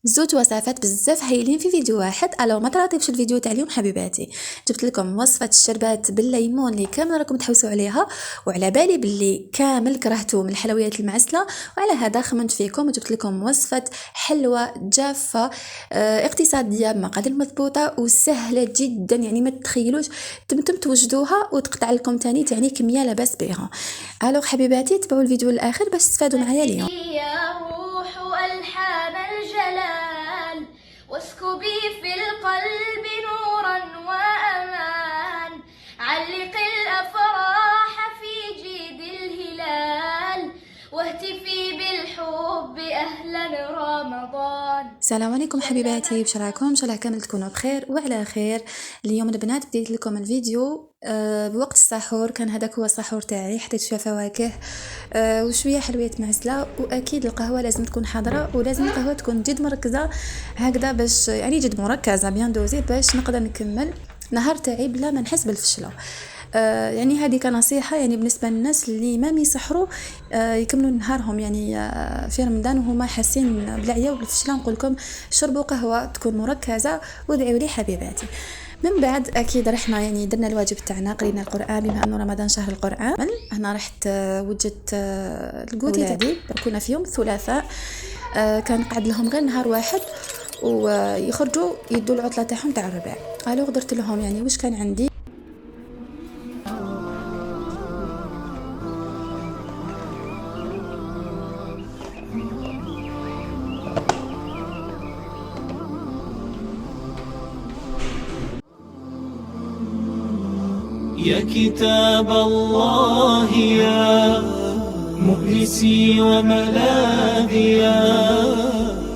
زوج وصفات بزاف هايلين في فيديو واحد. الو ما تراطيبش الفيديو تاع اليوم حبيباتي، جبت لكم وصفه الشربات بالليمون اللي كامل راكم تحوسوا عليها، وعلى بالي باللي كامل كرهتوا من الحلويات المعسله، وعلى هذا خمنت فيكم وجبت لكم وصفه حلوه جافه اقتصاديه بمقادير مضبوطه وسهله جدا، يعني ما تتخيلوش. تمتم توجدوها وتقطع لكم تاني يعني كميه لاباس بها. الو حبيباتي تبعوا الفيديو للاخر باش تستفادوا معايا اليوم. ألحان الجلال واسكبي في القلب نورا وأمان، علق الأفراح في جيد الهلال واهتفي بالحب أهلا رمضان. السلام عليكم حبيباتي، بشراكم ان شاء الله كامل تكونوا بخير وعلى خير. اليوم البنات بديت لكم الفيديو بوقت السحور، كان هذاك هو السحور تاعي، حطيت شويه فواكه وشويه حلويات معسله، واكيد القهوه لازم تكون حاضره، ولازم القهوه تكون جد مركزه هكذا باش يعني جد مركزه بيان دوزي باش نقدر نكمل نهار تاعي بلا ما نحس بالفشله. يعني هذه كنصيحة يعني بالنسبة للناس اللي ما يسحروا يكملوا نهارهم يعني في رمضان وهما حاسين بالعيا والفشلة. نقول لكم شربوا قهوة تكون مركزة وادعوا لي حبيباتي. من بعد اكيد رحنا يعني درنا الواجب تاعنا، قرينا القران بما انه رمضان شهر القران. انا رحت وجدت الكوتي تاعي كنا في يوم الثلاثاء، كان قعد لهم غير نهار واحد ويخرجوا يدوا العطله تاعهم تاع الربيع. الو درت لهم يعني واش كان عندي. يا كتاب الله يا مؤنسي وملاذي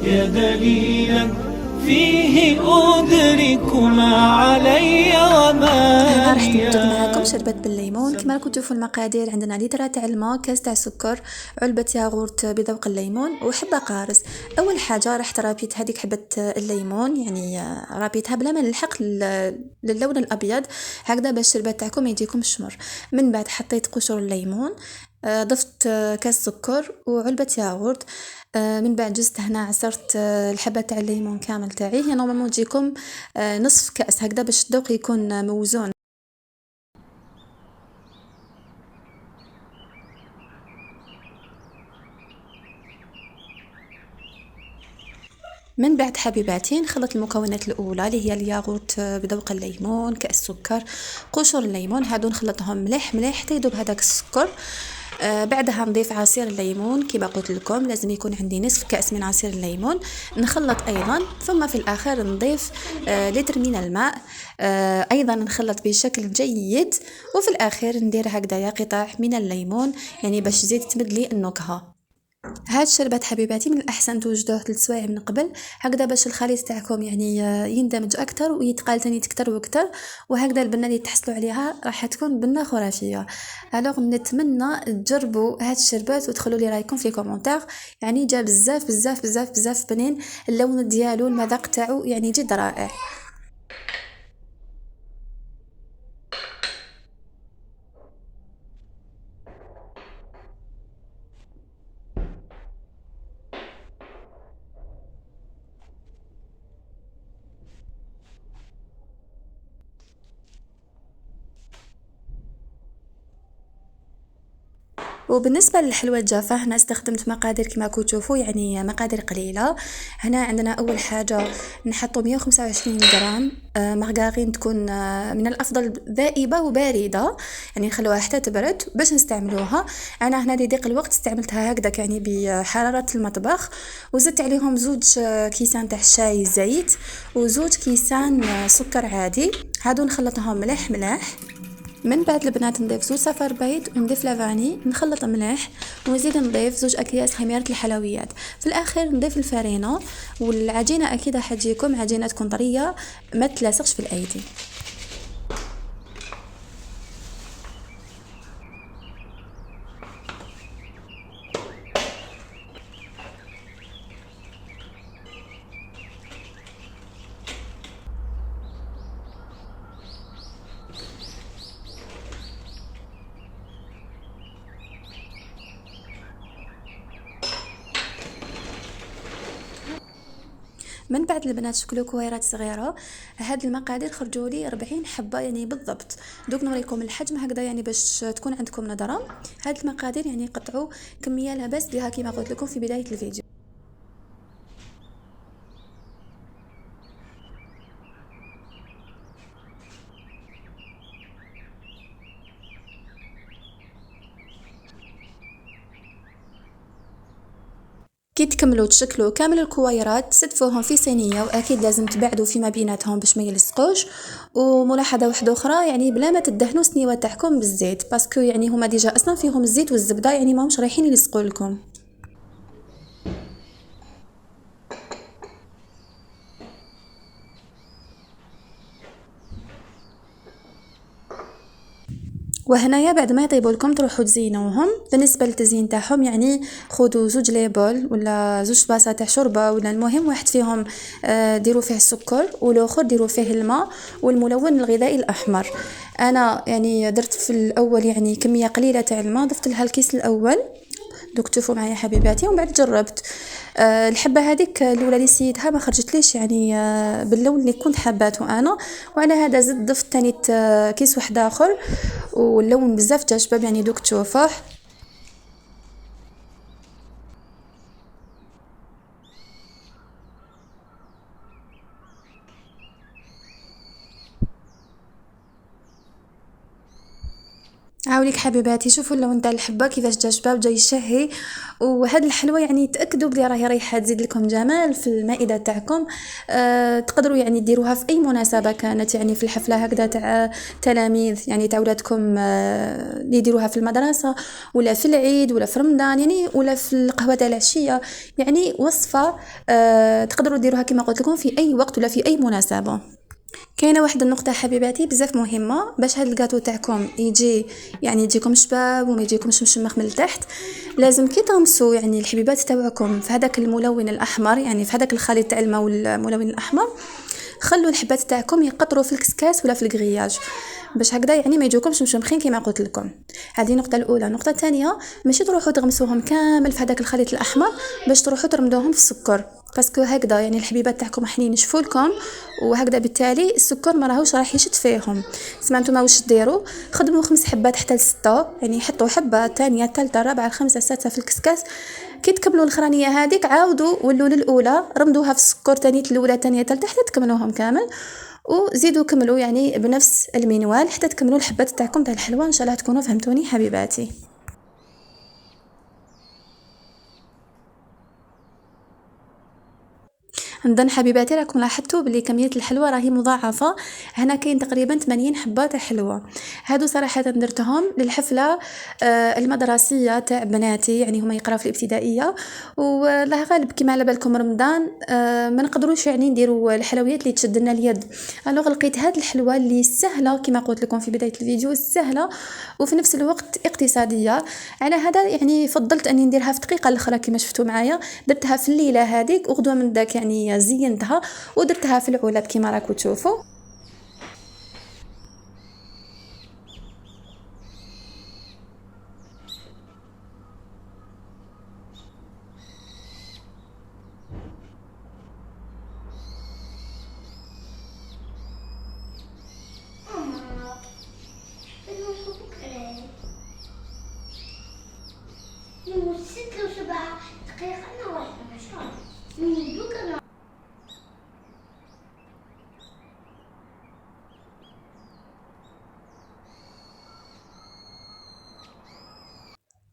يا دليلا فيه أدرك ما علي وما انا رحت نوجد معاكم شربات بالليمون. كما راكم تشوفوا المقادير، عندنا لتر تاع الماء، كاس تاع سكر، علبه ياغورت بذوق الليمون، وحبه قارص. اول حاجه رحت رابيت هذيك حبه الليمون، يعني رابيتها بلا ما نلحق للون الابيض هكذا باش الشربات تاعكم ما يجيكم شمر. من بعد حطيت قشور الليمون، ضفت كاس سكر وعلبة ياغورت. من بعد جزت هنا عصرت الحبة تاع الليمون كامل تاعي، هي نورمالمون تجيكم نصف كأس هكذا باش الذوق يكون موزون. من بعد حبيباتي نخلط المكونات الاولى اللي هي الياغورت بذوق الليمون، كاس سكر، قشور الليمون، هادو نخلطهم مليح مليح حتى يذوب هذاك السكر. بعدها نضيف عصير الليمون، كما قلت لكم لازم يكون عندي نصف كأس من عصير الليمون، نخلط ايضا. ثم في الاخر نضيف لتر من الماء، ايضا نخلط بشكل جيد. وفي الاخير ندير هكذا قطع من الليمون يعني باش تزيد تمد لي النكهه. هاد الشربات حبيباتي من الاحسن توجدوه 3 سوايع من قبل هكذا باش الخليط تاعكم يعني يندمج اكثر ويتقال تاني اكثر واكثر، وهكذا البنه اللي تحصلوا عليها راح تكون بنه خرافيه. الوغ نتمنى تجربوا هاد الشربات وتخلوا لي رايكم في كومونتير، يعني جا بزاف بزاف بزاف بزاف بنين، اللون ديالو المذاق تاعو يعني جد رائع. وبالنسبة للحلوى الجافة هنا استخدمت مقادير كما راكم تشوفوا، يعني مقادير قليلة. هنا عندنا أول حاجة نحطوا 125 غرام مارغارين، تكون من الأفضل ذائبة وباردة، يعني نخلوها حتى تبرد باش نستعملوها. أنا هنا لضيق الوقت استعملتها هكذا يعني بحرارة المطبخ، وزدت عليهم 2 كيسان تاع الشاي زيت و2 كيسان سكر عادي، هادو نخلطهم مليح مليح. من بعد البنات نضيف 2 صفار بيض ونضيف لافاني، نخلط مليح، ونزيد نضيف 2 اكياس خميره الحلويات. في الاخير نضيف الفرينه، والعجينه اكيد راح تجيكم عجينه تكون طريه ما تلاصقش في الايدي. من بعد البنات شكلوا كويرات صغيره. هاد المقادير خرجوا لي 40 حبه يعني بالضبط. دوك نوريكم الحجم هكذا يعني باش تكون عندكم نظره. هاد المقادير يعني قطعوا كميه لاباس بها كما قلت لكم في بدايه الفيديو. كي تكملوا تشكلوا كامل الكويرات تستفوهم في صينيه، واكيد لازم تبعدوا فيما بيناتهم باش ما يلصقوش. وملاحظه واحده اخرى يعني بلا ما تدهنوا السنيوه تاعكم بالزيت، باسكو يعني هما ديجا اصلا فيهم الزيت والزبده يعني ماهمش رايحين يلصقوا لكم. وهنايا بعد ما يطيبوا لكم تروحوا تزينوهم. بالنسبه للتزيين تاعهم يعني خذوا زوج ليبول ولا زوج باصه تاع شوربه، ولا المهم واحد فيهم ديروا فيه السكر والاخر ديروا فيه الماء والملون الغذائي الاحمر. انا يعني درت في الاول يعني كميه قليله تاع الماء، ضفت لها الكيس الاول. دوك تشوفوا معايا حبيباتي. ومن بعد جربت الحبه هذيك الاولى اللي سيتها ما خرجتليش يعني باللون اللي كنت حاباته انا، وعلى هذا زدت ضفت ثاني كيس واحد اخر واللون بزاف جا شباب يعني دوك تشوفوه. عاوليك حبيباتي شوفوا اللون تاع الحبه كيفاش جا شباب، جاي شهي. وهاد الحلوه يعني تاكدوا بلي راهي رايحه تزيد لكم جمال في المائده تاعكم. تقدروا يعني ديروها في اي مناسبه كانت، يعني في الحفله هكذا تاع تلاميذ يعني تاع ولادكم اللي يديروها في المدرسه ولا في العيد ولا في رمضان يعني ولا في القهوه تاع العشيه. يعني وصفه تقدروا ديروها كما قلت لكم في اي وقت ولا في اي مناسبه. كاينه واحد النقطه حبيباتي بزاف مهمه باش هاد الكاطو تاعكم يجي يعني يجيكم شباب وما يجيكمش مشمخ من التحت. لازم كي تغمسوا يعني الحبيبات تاعكم في هذاك الملون الاحمر، يعني في هذاك الخليط تاع الماء والملون الاحمر، خلوا الحبات تاعكم يقطروا في الكسكاس ولا في الكرياج باش هكذا يعني ما يجوكمش مشمخين كما قلت لكم. هذه النقطه الاولى. النقطه الثانيه ماشي تروحوا تغمسوهم كامل في هذاك الخليط الاحمر باش تروحوا ترمدوهم في السكر، باسكو هكذا يعني الحبيبات تاعكم راح ينشفوا لكم، وهكذا بالتالي السكر ما راهوش راح يشد فيهم. تسمع نتوما واش ديروا؟ خدموا 5 حبات حتى ل6، يعني حطوا حبه ثانيه ثالثه رابعه خامسه سادسه في الكسكاس. كي تكملوا الاخرانيه هذيك عاودوا ولوا للاولى، رمدوها في السكر ثاني الاولى ثانيه ثالثه حتى تكملوهم كامل، وزيدوا كملوا يعني بنفس المنوال حتى تكملوا الحبات تاعكم تاع الحلوه. ان شاء الله تكونوا فهمتوني حبيباتي. نظن حبيباتي راكم لاحظتوا بلي كميه الحلوى راهي مضاعفه. هنا كاين تقريبا 80 حبه تاع حلوى. هادو صراحه درتهم للحفله المدرسيه تاع بناتي، يعني هما يقراو في الابتدائيه، والله غالب كما على بالكم رمضان ما نقدروش يعني نديروا الحلويات اللي تشد لنا اليد. الوغ لقيت هاد الحلوى اللي سهله كما قلت لكم في بدايه الفيديو، سهله وفي نفس الوقت اقتصاديه. على هذا يعني فضلت اني نديرها في دقيقه الاخرى كما شفتوا معايا. درتها في الليله هذيك وغدوه من داك يعني زينتها ودرتها في العلب كما راكم تشوفوا.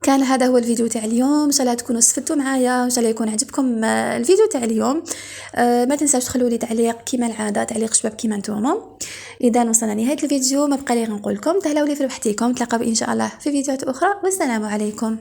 كان هذا هو الفيديو تاع اليوم. ان شاء الله تكونوا استفدتوا معايا، ان شاء الله يكون عجبكم الفيديو تاع اليوم. ما تنساوش تخلوا لي تعليق كما العاده، تعليق شباب كما نتوما. اذا وصلنا نهايه الفيديو ما بقى لي غير نقول لكم تهلاو لي في وحديكم. تلاقاو ان شاء الله في فيديوهات اخرى، والسلام عليكم.